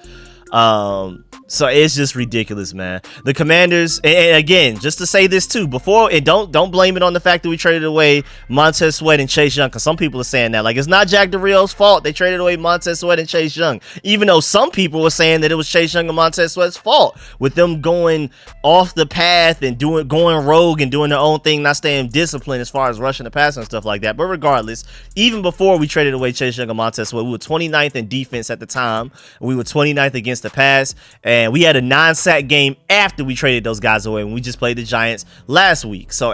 So it's just ridiculous, man. The Commanders, and again, just to say this too, before, and don't blame it on the fact that we traded away Montez Sweat and Chase Young, because some people are saying that. Like, it's not Jack Del Rio's fault they traded away Montez Sweat and Chase Young, even though some people were saying that it was Chase Young and Montez Sweat's fault with them going off the path and going rogue and doing their own thing, not staying disciplined as far as rushing the pass and stuff like that. But regardless, even before we traded away Chase Young and Montez Sweat, we were 29th in defense at the time. We were 29th against the pass. And we had a 9-sack game after we traded those guys away when we just played the Giants last week. So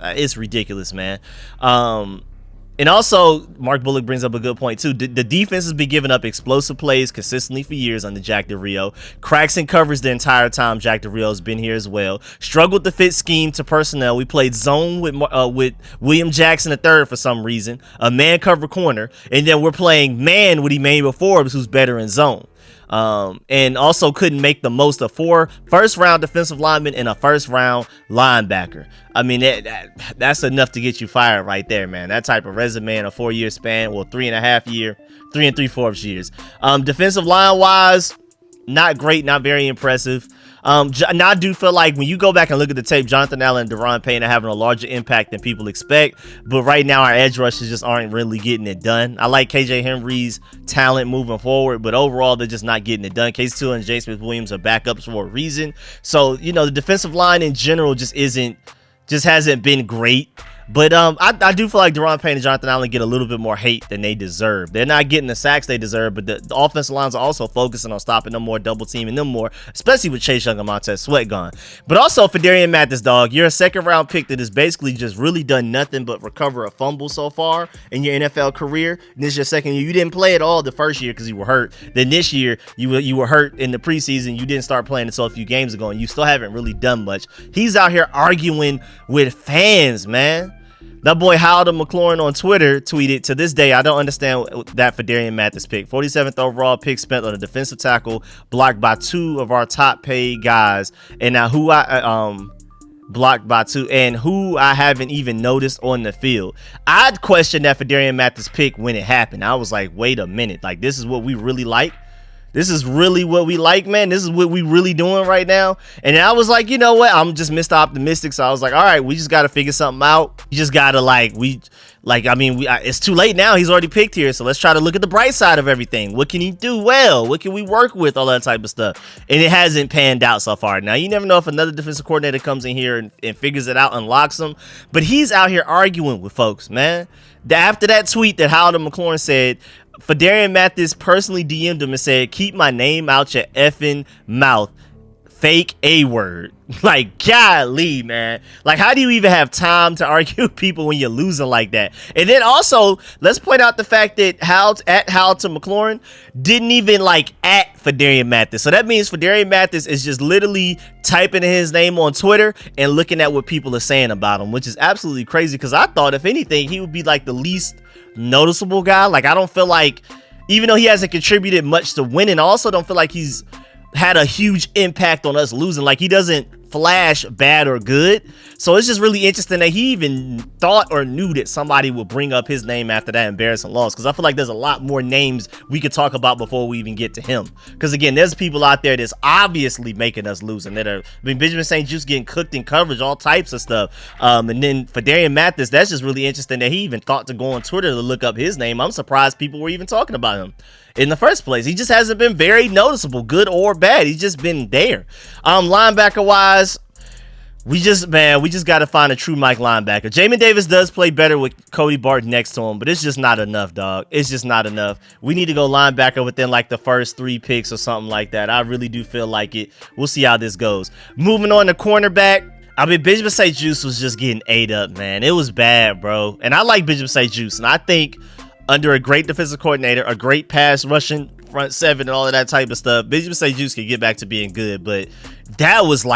it's ridiculous, man. And also, Mark Bullock brings up a good point too. The defense has been giving up explosive plays consistently for years under Jack Del Rio. Cracks and covers the entire time Jack Del Rio's been here as well. Struggled to fit scheme to personnel. We played zone with William Jackson III for some reason, a man cover corner, and then we're playing man with Emmanuel Forbes, who's better in zone. And also couldn't make the most of 4 first-round defensive linemen and a first-round linebacker. I mean, that's enough to get you fired right there, man. That type of resume in a 4-year span, well, 3.5 year, 3 3/4 years. Defensive line-wise, not great, not very impressive. Now I do feel like when you go back and look at the tape, Jonathan Allen and Deron Payne are having a larger impact than people expect. But right now, our edge rushers just aren't really getting it done. I like KJ Henry's talent moving forward, but overall, they're just not getting it done. Case 2 and J. Smith Williams are backups for a reason. So, the defensive line in general just hasn't been great. But I do feel like Deron Payne and Jonathan Allen get a little bit more hate than they deserve. They're not getting the sacks they deserve, but the offensive lines are also focusing on stopping them more, double teaming them more, especially with Chase Young and Montez Sweat gone. But also for Darian Mathis, dog, you're a second-round pick that has basically just really done nothing but recover a fumble so far in your NFL career. And this is your second year. You didn't play at all the first year because you were hurt. Then this year, you were hurt in the preseason. You didn't start playing until a few games ago, and you still haven't really done much. He's out here arguing with fans, man. That boy Howard McLaurin on Twitter tweeted, "To this day, I don't understand that for Darian Mathis pick. 47th overall pick spent on a defensive tackle blocked by 2 of our top paid guys. And now who I blocked by 2 and who I haven't even noticed on the field." I'd question that for Darian Mathis pick when it happened. I was like, wait a minute. Like, this is what we really like? This is really what we like, man. This is what we really doing right now. And I was like, you know what? I'm just Mr. Optimistic. So I was like, all right, we just got to figure something out. You just got to it's too late now. He's already picked here. So let's try to look at the bright side of everything. What can he do well? What can we work with? All that type of stuff. And it hasn't panned out so far. Now, you never know if another defensive coordinator comes in here and figures it out, unlocks them. But he's out here arguing with folks, man. After that tweet that Howard McLaurin said, for Darian Mathis personally DM'd him and said, "Keep my name out your effing mouth. Fake A-word." Like, golly, man. Like, how do you even have time to argue with people when you're losing like that? And then also, let's point out the fact that Howard to McLaurin didn't even at for Darian Mathis. So that means for Darian Mathis is just literally typing in his name on Twitter and looking at what people are saying about him, which is absolutely crazy because I thought, if anything, he would be like the least noticeable guy. Like, I don't feel like, even though he hasn't contributed much to winning, I also don't feel like he's had a huge impact on us losing. Like, he doesn't flash bad or good. So it's just really interesting that he even thought or knew that somebody would bring up his name after that embarrassing loss, because I feel like there's a lot more names we could talk about before we even get to him. Because again, there's people out there that's obviously making us lose, and Benjamin St. Juste getting cooked in coverage, all types of stuff. And then for Darian Mathis, that's just really interesting that he even thought to go on Twitter to look up his name. I'm surprised people were even talking about him in the first place. He just hasn't been very noticeable, good or bad. He's just been there. Linebacker wise, we just got to find a true Mike linebacker. Jamin Davis does play better with Cody Barton next to him, but it's just not enough, dog. It's just not enough. We need to go linebacker within the first 3 picks or something like that. I really do feel like it. We'll see how this goes. Moving on to cornerback. I mean, Benjamin St. Juste was just getting ate up, man. It was bad, bro. And I like Benjamin St. Juste, and I think under a great defensive coordinator, a great pass rushing front seven, and all of that type of stuff, Benjamin St. Juste can get back to being good. But that was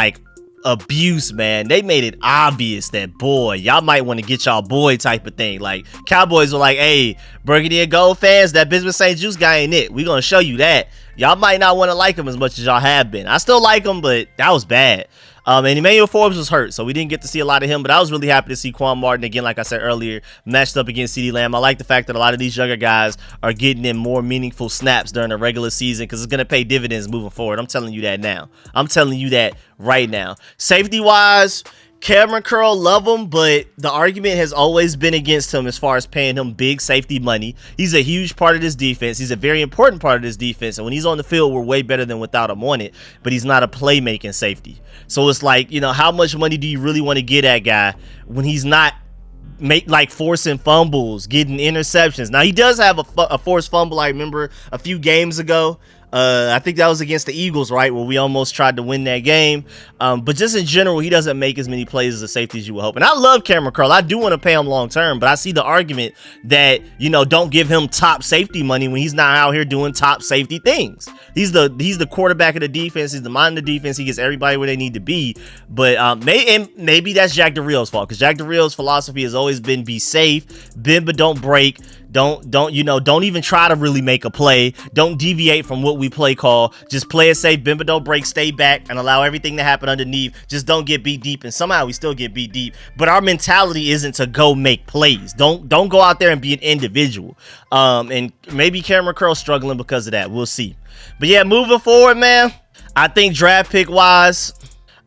abuse, man. They made it obvious that, boy, y'all might want to get y'all boy type of thing. Like, Cowboys were like, "Hey, Burgundy and Gold fans, that Benjamin St. Juste guy ain't it. We gonna show you that. Y'all might not want to like him as much as y'all have been." I still like him, but that was bad. And Emmanuel Forbes was hurt, so we didn't get to see a lot of him, but I was really happy to see Quan Martin, again, like I said earlier, matched up against CeeDee Lamb. I like the fact that a lot of these younger guys are getting in more meaningful snaps during the regular season because it's going to pay dividends moving forward. I'm telling you that now. I'm telling you that right now. Safety-wise, Cameron Curl, love him, but the argument has always been against him as far as paying him big safety money. He's a huge part of this defense. He's a very important part of this defense, and when he's on the field, we're way better than without him on it, but he's not a playmaking safety. So it's like, you know, how much money do you really want to get that guy when he's not forcing fumbles, getting interceptions? Now, he does have a forced fumble. I remember a few games ago. I think that was against the Eagles, right, where we almost tried to win that game. But just in general, he doesn't make as many plays as a safety as you would hope. And I love Cameron Curl. I do want to pay him long term, but I see the argument that, you know, don't give him top safety money when he's not out here doing top safety things. He's the quarterback of the defense. He's the mind of the defense. He gets everybody where they need to be. But maybe that's Jack Del Rio's fault, because Jack Del Rio's philosophy has always been be safe, bend but don't break. Don't even try to really make a play. Don't deviate from what we play call. Just play it safe, bend but don't break, stay back, and allow everything to happen underneath. Just don't get beat deep, and somehow we still get beat deep. But our mentality isn't to go make plays. Don't go out there and be an individual. And maybe Cameron Curl's struggling because of that. We'll see. But yeah, moving forward, man, I think draft pick wise,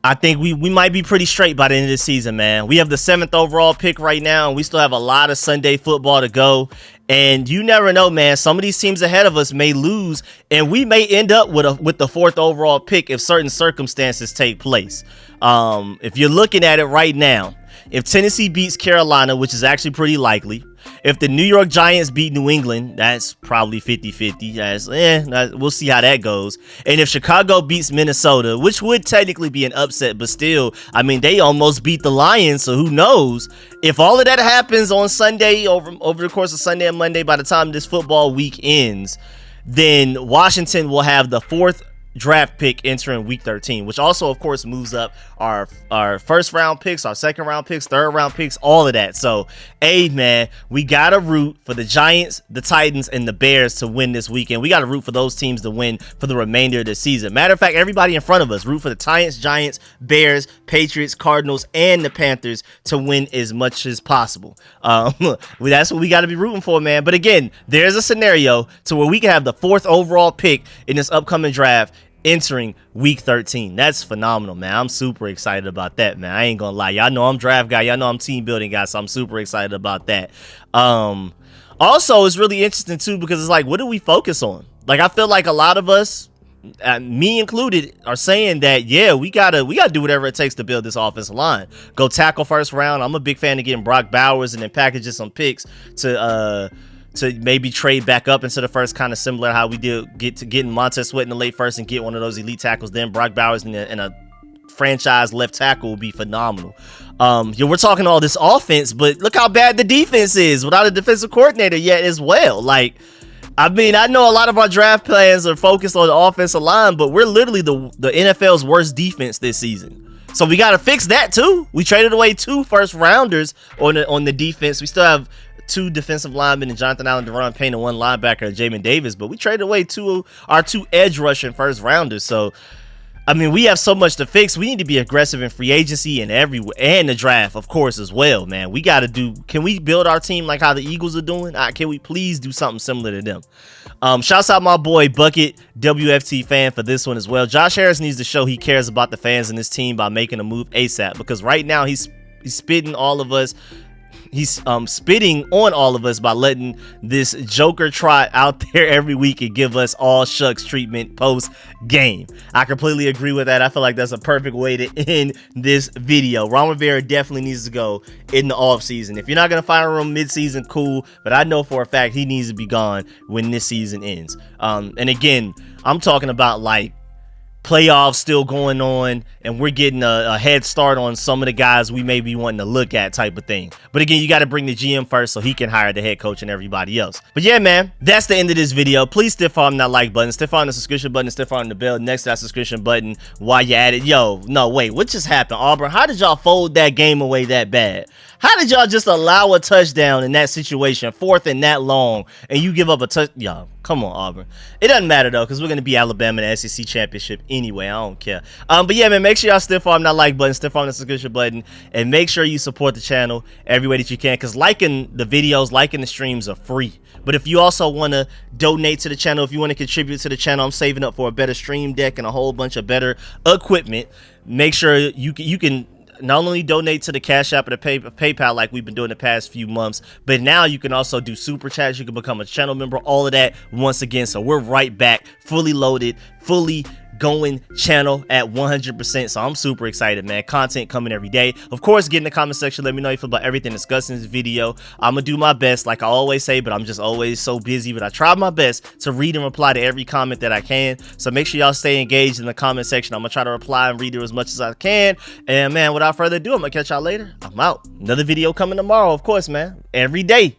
I think we might be pretty straight by the end of the season, man. We have the 7th overall pick right now, and we still have a lot of Sunday football to go. And you never know, man. Some of these teams ahead of us may lose, and we may end up with the 4th overall pick if certain circumstances take place. If you're looking at it right now, if Tennessee beats Carolina, which is actually pretty likely, if the New York Giants beat New England, that's probably 50-50. We'll see how that goes. And if Chicago beats Minnesota, which would technically be an upset, but still, I mean, they almost beat the Lions, so who knows? If all of that happens on Sunday, over the course of Sunday and Monday, by the time this football week ends, then Washington will have the 4th draft pick entering week 13, which also of course moves up our first round picks, our second round picks, third round picks, all of that. So man, we gotta root for the Giants, the Titans, and the Bears to win this weekend. We gotta root for those teams to win for the remainder of the season. Matter of fact, everybody in front of us, root for the Titans, Giants, Bears, Patriots, Cardinals, and the Panthers to win as much as possible. That's what we gotta be rooting for, man. But again, there's a scenario to where we can have the 4th overall pick in this upcoming draft entering week 13. That's phenomenal, man. I'm super excited about that, man. I ain't gonna lie. Y'all know I'm draft guy. Y'all know I'm team building guy, so I'm super excited about that. Also, it's really interesting too, because it's like, what do we focus on? Like, I feel like a lot of us, me included, are saying that, yeah, we gotta do whatever it takes to build this offensive line. Go tackle first round. I'm a big fan of getting Brock Bowers and then packaging some picks to maybe trade back up into the first, kind of similar to how we did getting Montez Sweat in the late first and get one of those elite tackles. Then Brock Bowers and a franchise left tackle would be phenomenal. We're talking all this offense, but look how bad the defense is without a defensive coordinator yet as well. Like, I mean, I know a lot of our draft plans are focused on the offensive line, but we're literally the NFL's worst defense this season. So we got to fix that too. We traded away 2 first rounders on the defense. We still have 2 defensive linemen, and Jonathan Allen, Deron Payne, and 1 linebacker, Jamin Davis, but we traded away our 2 edge rushing first rounders. So, I mean, we have so much to fix. We need to be aggressive in free agency and everywhere, and the draft, of course, as well, man. We got to can we build our team like how the Eagles are doing? Can we please do something similar to them? Shouts out my boy Bucket, WFT fan, for this one as well. Josh Harris needs to show he cares about the fans and his team by making a move ASAP, because right now he's spitting all of us. He's spitting on all of us by letting this Joker trot out there every week and give us all shucks treatment post game. I completely agree with that. I feel like that's a perfect way to end this video. Ron Rivera definitely needs to go in the off season. If you're not going to fire him mid-season, cool. But I know for a fact he needs to be gone when this season ends. And again, I'm talking about like playoffs still going on, and we're getting a head start on some of the guys we may be wanting to look at, type of thing. But again, you got to bring the GM first so he can hire the head coach and everybody else. But yeah, man, that's the end of this video. Please stiff arm that like button, stiff arm the subscription button, stiff arm the bell next to that subscription button while you're at it. Yo, no, wait, what just happened, Auburn? How did y'all fold that game away that bad? How did y'all just allow a touchdown in that situation, 4th and that long, and you give up a touch? Y'all, come on, Auburn. It doesn't matter though, because we're gonna be Alabama in the SEC championship anyway. I don't care. But yeah, man, make sure y'all stiff arm that like button, stiff arm the subscription button, and make sure you support the channel every way that you can. Because liking the videos, liking the streams are free. But if you also want to donate to the channel, if you want to contribute to the channel, I'm saving up for a better stream deck and a whole bunch of better equipment. Make sure you can not only donate to the Cash App or the PayPal like we've been doing the past few months, but now you can also do super chats. You can become a channel member, all of that once again. So we're right back, fully loaded, fully going channel at 100%. So I'm super excited, man. Content coming every day. Of course, get in the comment section. Let me know how you feel about everything discussed in this video. I'm gonna do my best, like I always say, but I'm just always so busy. But I try my best to read and reply to every comment that I can. So make sure y'all stay engaged in the comment section. I'm gonna try to reply and read it as much as I can. And man, without further ado, I'm gonna catch y'all later. I'm out. Another video coming tomorrow, of course, man. Every day.